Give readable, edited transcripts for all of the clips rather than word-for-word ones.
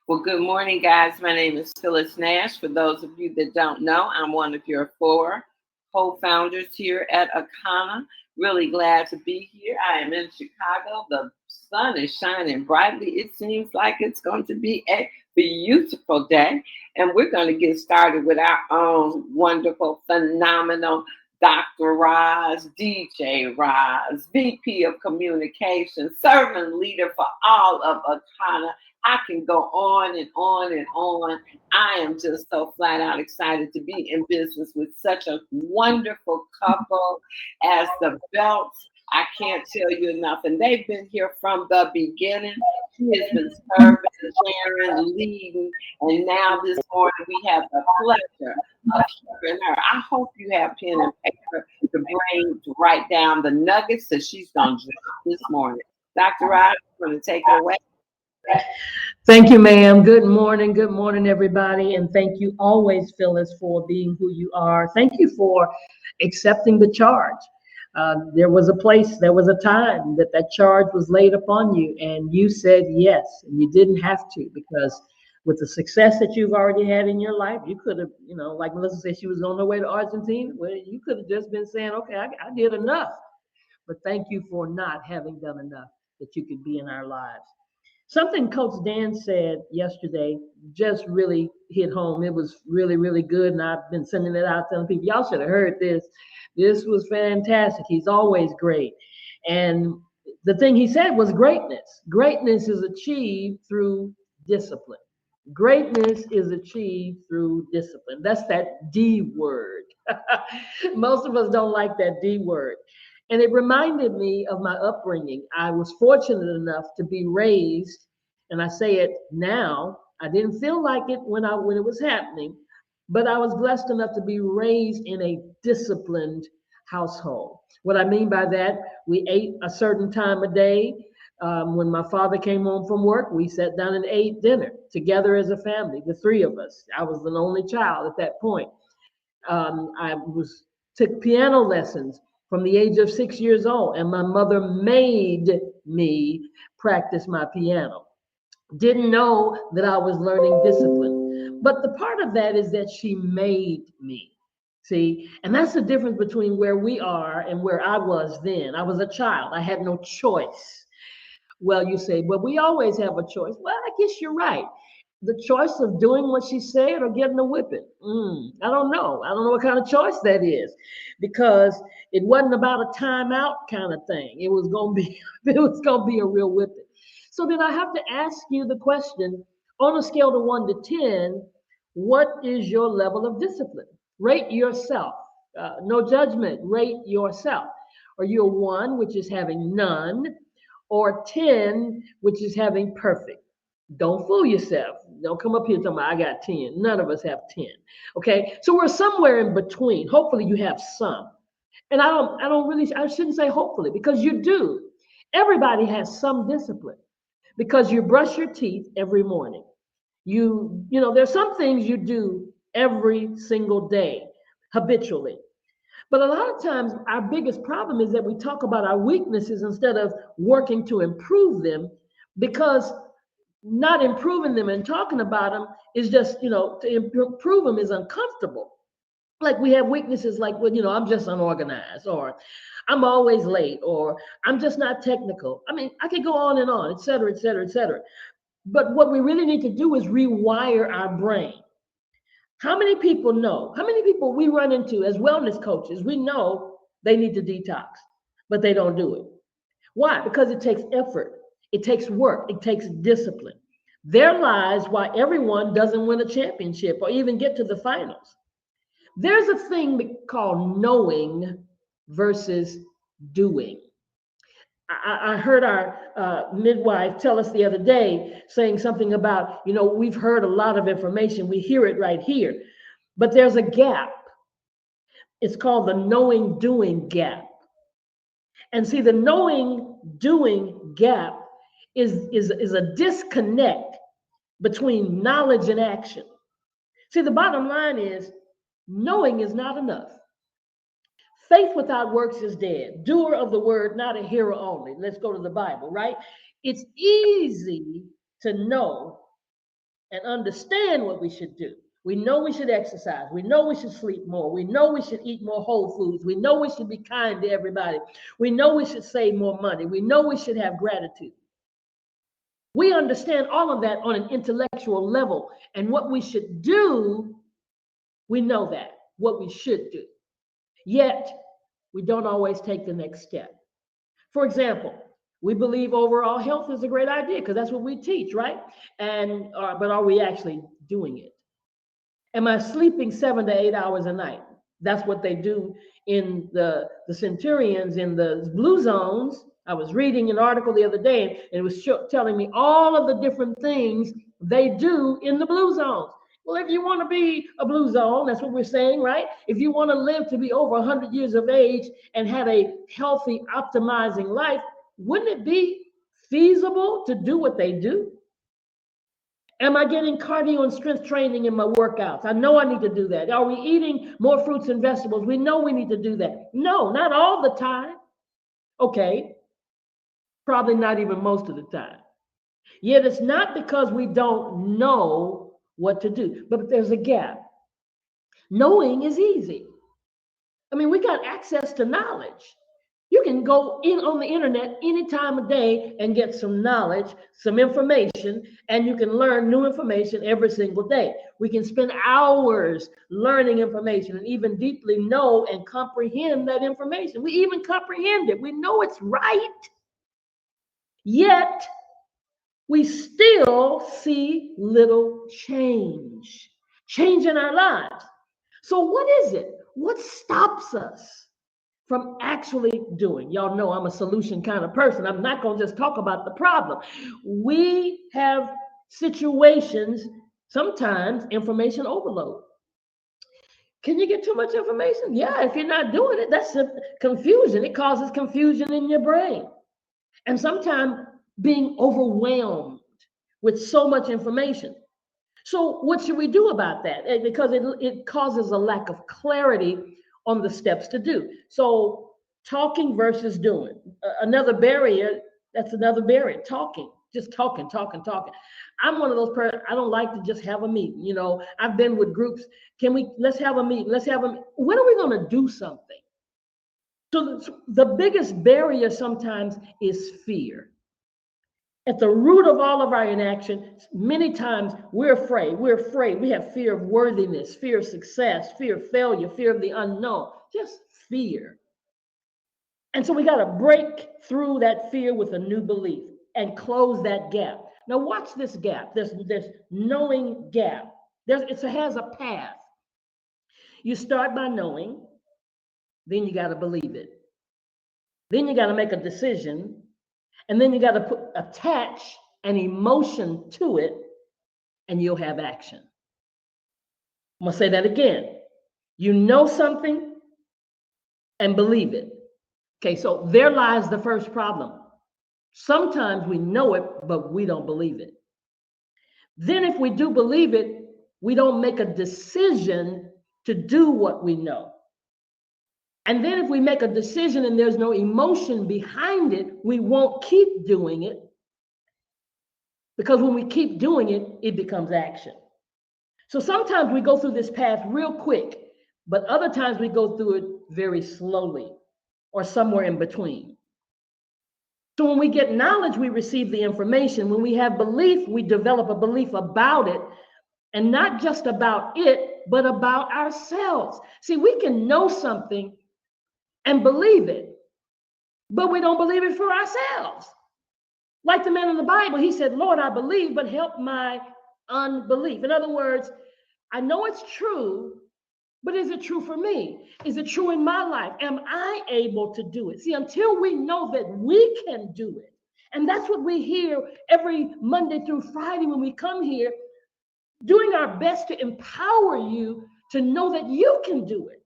Well, good morning, guys. My name is Phyllis Nash. For those of you that don't know, I'm one of your four co-founders here at Akana. Really glad to be here. I am in Chicago. The sun is shining brightly. It seems like it's going to be a beautiful day. And we're going to get started with our own wonderful, phenomenal Dr. Roz, DJ Roz, VP of Communications, servant leader for all of Akana. I can go on and on and on. I am just so flat out excited to be in business with such a wonderful couple as the Belts. I can't tell you enough. And they've been here from the beginning. She has been serving, sharing, leading. And now this morning we have the pleasure of hearing her. I hope you have pen and paper to write down the nuggets that she's going to drop this morning. Dr. Rod, I'm going to take it away. Thank you, ma'am. Good morning, everybody. And thank you always, Phyllis, for being who you are. Thank you for accepting the charge. There was a place, there was a time that charge was laid upon you, and you said yes, and you didn't have to, because with the success that you've already had in your life, you could have, like Melissa said, she was on her way to Argentina. Well, you could have just been saying, okay, I did enough. But thank you for not having done enough that you could be in our lives. Something Coach Dan said yesterday just really hit home. It was really, really good. And I've been sending it out telling people, y'all should have heard this. This was fantastic. He's always great. And the thing he said was greatness. Greatness is achieved through discipline. Greatness is achieved through discipline. That's that D word. Most of us don't like that D word. And it reminded me of my upbringing. I was fortunate enough to be raised, and I say it now, I didn't feel like it when it was happening, but I was blessed enough to be raised in a disciplined household. What I mean by that, we ate a certain time of day. When my father came home from work, we sat down and ate dinner together as a family, the three of us. I was the only child at that point. I took piano lessons from the age of 6 years old, and my mother made me practice my piano. Didn't know that I was learning discipline, but the part of that is that she made me. See, and that's the difference between where we are and where I was then. I was a child. I had no choice. Well, you say, well, we always have a choice. Well, I guess you're right. The choice of doing what she said or getting a whipping. I don't know. I don't know what kind of choice that is, because it wasn't about a timeout kind of thing. It was gonna be it was gonna be a real whipping. So then I have to ask you the question, on a scale of 1 to 10, what is your level of discipline? Rate yourself. No judgment. Rate yourself. Are you a 1, which is having none, or 10, which is having perfect? Don't fool yourself. Don't come up here and tell me I got 10. None of us have 10. Okay. So we're somewhere in between. Hopefully you have some. And I shouldn't say hopefully, because you do. Everybody has some discipline, because you brush your teeth every morning. There's some things you do every single day habitually. But a lot of times, our biggest problem is that we talk about our weaknesses instead of working to improve them, because not improving them and talking about them is just, to improve them is uncomfortable. Like we have weaknesses like, well, I'm just unorganized, or I'm always late, or I'm just not technical. I mean, I could go on and on, et cetera, et cetera, et cetera. But what we really need to do is rewire our brain. How many people know? How many people we run into as wellness coaches, we know they need to detox, but they don't do it? Why? Because it takes effort, it takes work, it takes discipline. There lies why everyone doesn't win a championship or even get to the finals. There's a thing called knowing versus doing. I heard our midwife tell us the other day, saying something about, we've heard a lot of information, we hear it right here, but there's a gap. It's called the knowing doing gap. And see, the knowing doing gap is a disconnect between knowledge and action. See, the bottom line is knowing is not enough. Faith without works is dead. Doer of the word, not a hearer only. Let's go to the Bible, right? It's easy to know and understand what we should do. We know we should exercise. We know we should sleep more. We know we should eat more whole foods. We know we should be kind to everybody. We know we should save more money. We know we should have gratitude. We understand all of that on an intellectual level. And what we should do, we know that, what we should do. Yet, we don't always take the next step. For example, we believe overall health is a great idea because that's what we teach, right? But are we actually doing it? Am I sleeping 7 to 8 hours a night? That's what they do in the centurions in the blue zones. I was reading an article the other day, and it was telling me all of the different things they do in the blue zones. Well, if you want to be a blue zone, that's what we're saying, right? If you want to live to be over 100 years of age and have a healthy, optimizing life, wouldn't it be feasible to do what they do? Am I getting cardio and strength training in my workouts? I know I need to do that. Are we eating more fruits and vegetables? We know we need to do that. No, not all the time. Okay, probably not even most of the time. Yet it's not because we don't know what to do, but there's a gap. Knowing is easy. I mean, we got access to knowledge. You can go in on the internet any time of day and get some knowledge, some information, and you can learn new information every single day. We can spend hours learning information and even deeply know and comprehend that information. We even comprehend it. We know it's right. Yet, we still see little change in our lives. So what is it? What stops us from actually doing? Y'all know I'm a solution kind of person. I'm not going to just talk about the problem. We have situations, sometimes information overload. Can you get too much information? Yeah, if you're not doing it, that's confusion. It causes confusion in your brain. And sometimes being overwhelmed with so much information. So what should we do about that? Because it causes a lack of clarity on the steps to do. So talking versus doing. Another barrier, that's another barrier, talking. Just talking. I'm one of those persons, I don't like to just have a meeting. You know, I've been with groups. Let's have a meeting. When are we going to do something? So the biggest barrier sometimes is fear. At the root of all of our inaction, many times we're afraid. We have fear of worthiness, fear of success, fear of failure, fear of the unknown, just fear. And so we got to break through that fear with a new belief and close that gap. Now watch this gap, this knowing gap. It has a path. You start by knowing, then you got to believe it. Then you got to make a decision. And then you got to attach an emotion to it, and you'll have action. I'm going to say that again. You know something and believe it. Okay, so there lies the first problem. Sometimes we know it, but we don't believe it. Then if we do believe it, we don't make a decision to do what we know. And then if we make a decision and there's no emotion behind it, we won't keep doing it. Because when we keep doing it, it becomes action. So sometimes we go through this path real quick, but other times we go through it very slowly or somewhere in between. So when we get knowledge, we receive the information. When we have belief, we develop a belief about it, and not just about it, but about ourselves. See, we can know something and believe it, but we don't believe it for ourselves. Like the man in the Bible, he said, Lord, I believe, but help my unbelief. In other words, I know it's true, but is it true for me? Is it true in my life? Am I able to do it? See, until we know that we can do it, and that's what we hear every Monday through Friday when we come here, doing our best to empower you to know that you can do it.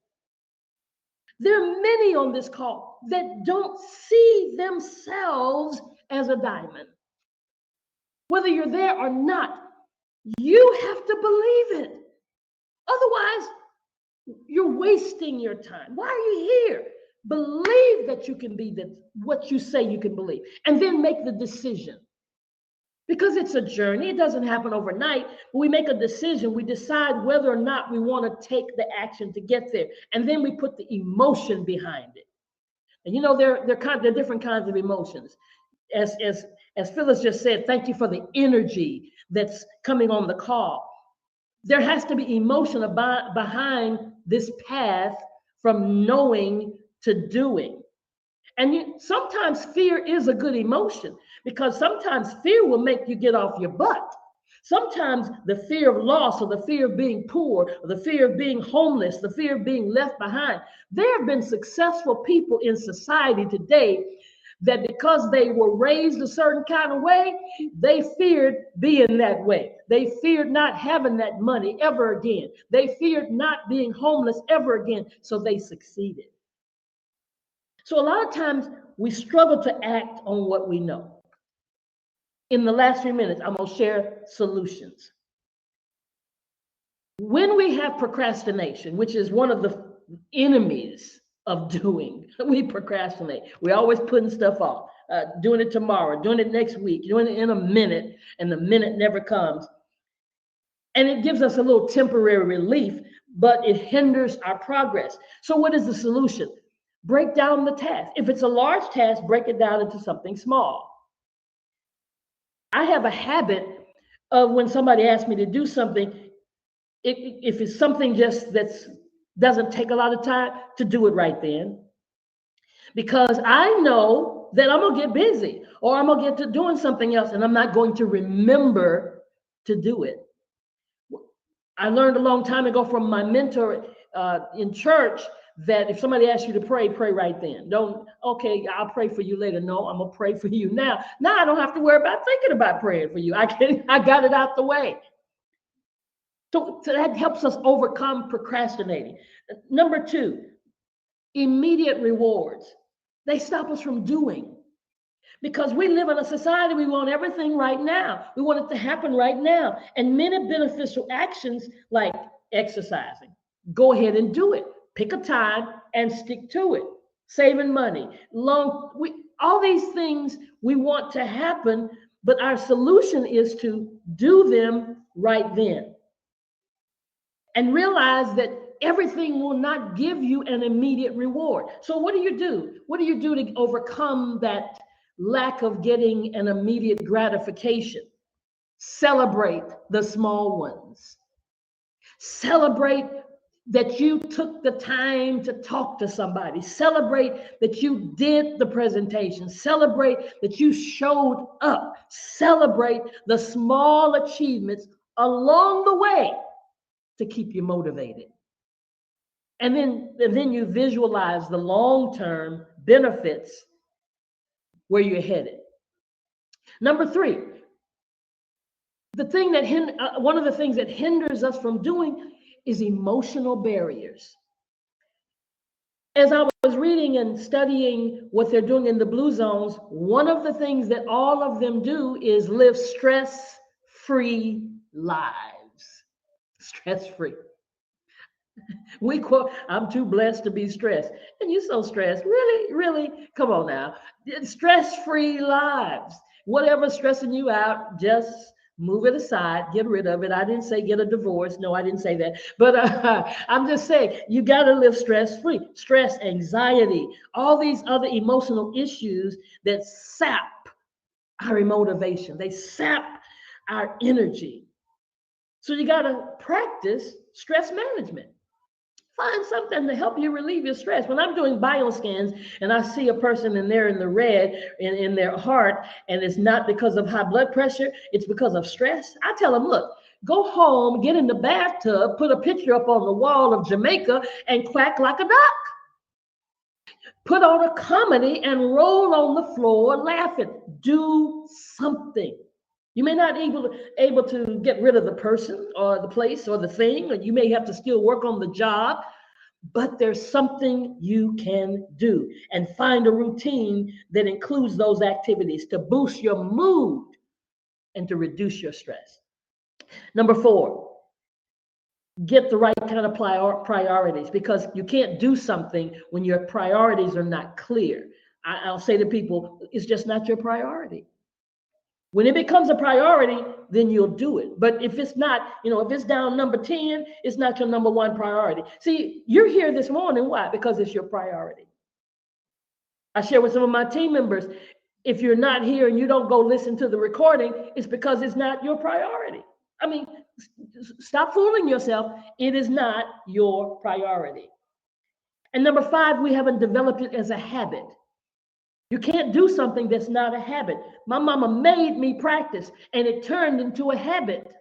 There are many on this call that don't see themselves as a diamond. Whether you're there or not, you have to believe it. Otherwise, you're wasting your time. Why are you here? Believe that you can be what you say you can believe, and then make the decision. because it's a journey. It doesn't happen overnight. But we make a decision. We decide whether or not we want to take the action to get there. And then we put the emotion behind it. And you know, there are different kinds of emotions. As Phyllis just said, thank you for the energy that's coming on the call. There has to be emotion behind this path from knowing to doing. And sometimes fear is a good emotion, because sometimes fear will make you get off your butt. Sometimes the fear of loss, or the fear of being poor, or the fear of being homeless, the fear of being left behind. There have been successful people in society today that because they were raised a certain kind of way, they feared being that way. They feared not having that money ever again. They feared not being homeless ever again. So they succeeded. So a lot of times we struggle to act on what we know. In the last few minutes, I'm going to share solutions. When we have procrastination, which is one of the enemies of doing, we procrastinate. We're always putting stuff off, doing it tomorrow, doing it next week, doing it in a minute, and the minute never comes. And it gives us a little temporary relief, but it hinders our progress. So what is the solution? Break down the task. If it's a large task, break it down into something small. I have a habit of, when somebody asks me to do something, if it's something just that's doesn't take a lot of time, to do it right then. Because I know that I'm gonna get busy, or I'm gonna get to doing something else, and I'm not going to remember to do it. I learned a long time ago from my mentor in church that if somebody asks you to pray, pray right then. Don't, okay, I'll pray for you later. No, I'm gonna pray for you now. Now I don't have to worry about thinking about praying for you. I got it out the way. So that helps us overcome procrastinating. Number 2, immediate rewards. They stop us from doing. Because we live in a society, we want everything right now. We want it to happen right now. And many beneficial actions like exercising, go ahead and do it. Pick a time and stick to it. Saving money, all these things we want to happen, but our solution is to do them right then. And realize that everything will not give you an immediate reward. So what do you do? What do you do to overcome that lack of getting an immediate gratification? Celebrate the small ones. Celebrate that you took the time to talk to somebody. Celebrate that you did the presentation. Celebrate that you showed up. Celebrate the small achievements along the way to keep you motivated. And then you visualize the long-term benefits where you're headed. Number 3, one of the things that hinders us from doing is emotional barriers. As I was reading and studying what they're doing in the Blue Zones, one of the things that all of them do is live stress-free lives. Stress-free. We quote, I'm too blessed to be stressed. And you're so stressed. Really, really? Come on now. Stress-free lives. Whatever's stressing you out, just move it aside, get rid of it. I didn't say get a divorce. No, I didn't say that. But I'm just saying, you got to live stress-free. Stress, anxiety, all these other emotional issues that sap our motivation. They sap our energy. So you got to practice stress management. Find something to help you relieve your stress. When I'm doing bioscans and I see a person and they're in the red in their heart, and it's not because of high blood pressure, it's because of stress, I tell them, look, go home, get in the bathtub, put a picture up on the wall of Jamaica and quack like a duck. Put on a comedy and roll on the floor laughing. Do something. You may not be able to get rid of the person or the place or the thing, or you may have to still work on the job, but there's something you can do, and find a routine that includes those activities to boost your mood and to reduce your stress. Number 4, get the right kind of priorities, because you can't do something when your priorities are not clear. I'll say to people, it's just not your priority. When it becomes a priority, then you'll do it. But if it's not, if it's down number 10, it's not your number one priority. See, you're here this morning. Why? Because it's your priority. I share with some of my team members, if you're not here and you don't go listen to the recording, it's because it's not your priority. I mean, stop fooling yourself. It is not your priority. And number 5, we haven't developed it as a habit. You can't do something that's not a habit. My mama made me practice, and it turned into a habit.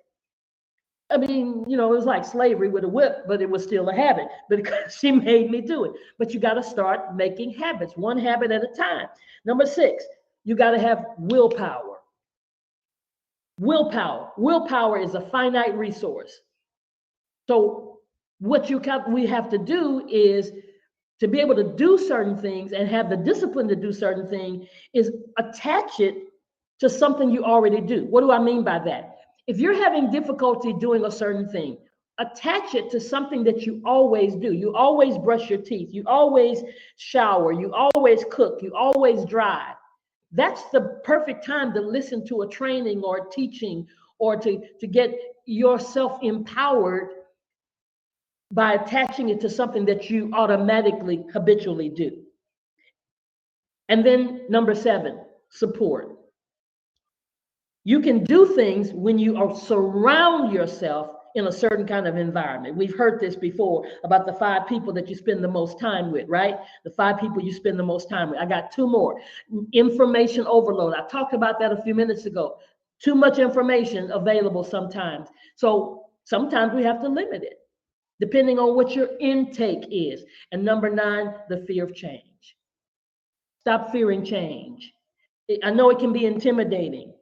I mean, it was like slavery with a whip, but it was still a habit because she made me do it. But you got to start making habits, one habit at a time. Number 6, you got to have willpower. Willpower is a finite resource. So what we have to do is, to be able to do certain things and have the discipline to do certain things, is attach it to something you already do. What do I mean by that? If you're having difficulty doing a certain thing, attach it to something that you always do. You always brush your teeth. You always shower. You always cook. You always drive. That's the perfect time to listen to a training or a teaching, or to get yourself empowered by attaching it to something that you automatically, habitually do. And then number 7, support. You can do things when you surround yourself in a certain kind of environment. We've heard this before about the 5 people that you spend the most time with, right? The 5 people you spend the most time with. I got 2 more. Information overload. I talked about that a few minutes ago. Too much information available sometimes. So sometimes we have to limit it, depending on what your intake is. And number 9, the fear of change. Stop fearing change. I know it can be intimidating,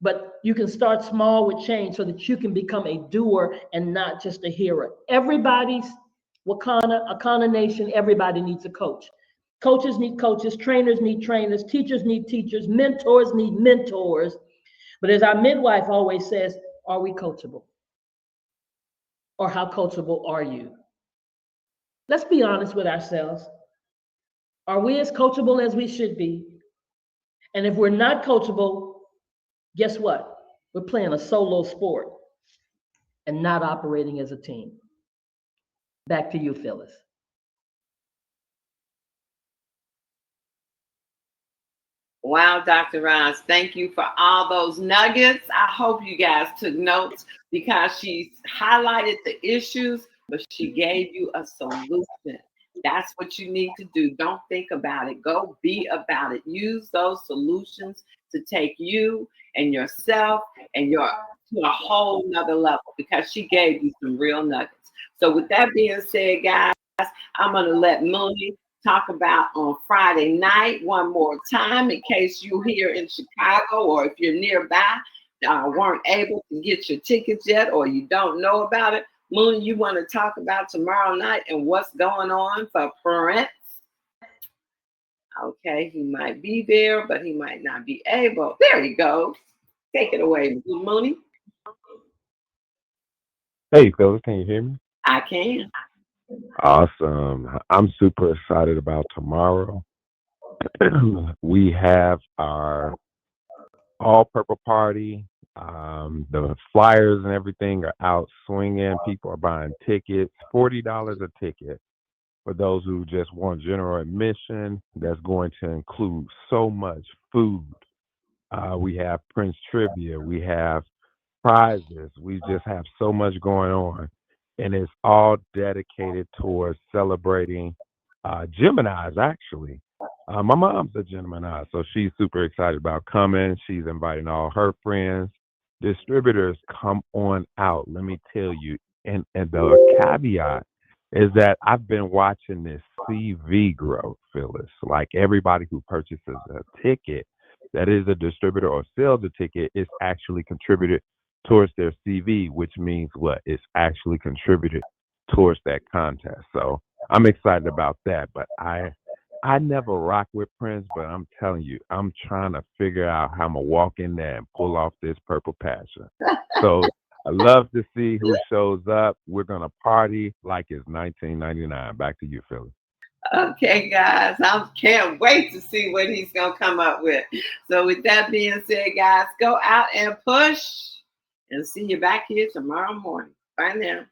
but you can start small with change so that you can become a doer and not just a hearer. Everybody's Akana Nation, everybody needs a coach. Coaches need coaches, trainers need trainers, teachers need teachers, mentors need mentors. But as our midwife always says, are we coachable? Or how coachable are you? Let's be honest with ourselves. Are we as coachable as we should be? And if we're not coachable, guess what? We're playing a solo sport and not operating as a team. Back to you, Phyllis. Wow, Dr. Roz, thank you for all those nuggets. I hope you guys took notes, because she highlighted the issues, but she gave you a solution. That's what you need to do. Don't think about it. Go be about it. Use those solutions to take you and yourself and to a whole nother level, because she gave you some real nuggets. So with that being said, guys, I'm going to let Mooney talk about on Friday night one more time, in case you here in Chicago, or if you're nearby, weren't able to get your tickets yet, or you don't know about it. Mooney, you want to talk about tomorrow night and what's going on for parents? Okay, he might be there, but he might not be able. There he goes. Take it away, Mooney. Hey, Phyllis, can you hear me? I can. Awesome. I'm super excited about tomorrow. We have our all purple party. The flyers and everything are out swinging. People are buying tickets. $40 a ticket for those who just want general admission. That's going to include so much food. We have Prince Trivia. We have prizes. We just have so much going on. And it's all dedicated towards celebrating Geminis, actually. My mom's a Gemini, so she's super excited about coming. She's inviting all her friends. Distributors, come on out. Let me tell you. And the caveat is that I've been watching this CV growth, Phyllis. Like, everybody who purchases a ticket that is a distributor or sells a ticket is actually contributed towards their CV, which means what? It's actually contributed towards that contest. So I'm excited about that. But I never rock with Prince, but I'm telling you, I'm trying to figure out how I'm gonna walk in there and pull off this purple passion. So I love to see who shows up. We're gonna party like it's 1999. Back to you, Phyllis. Okay, guys, I can't wait to see what he's going to come up with. So with that being said, guys, go out and push and see you back here tomorrow morning. Bye now.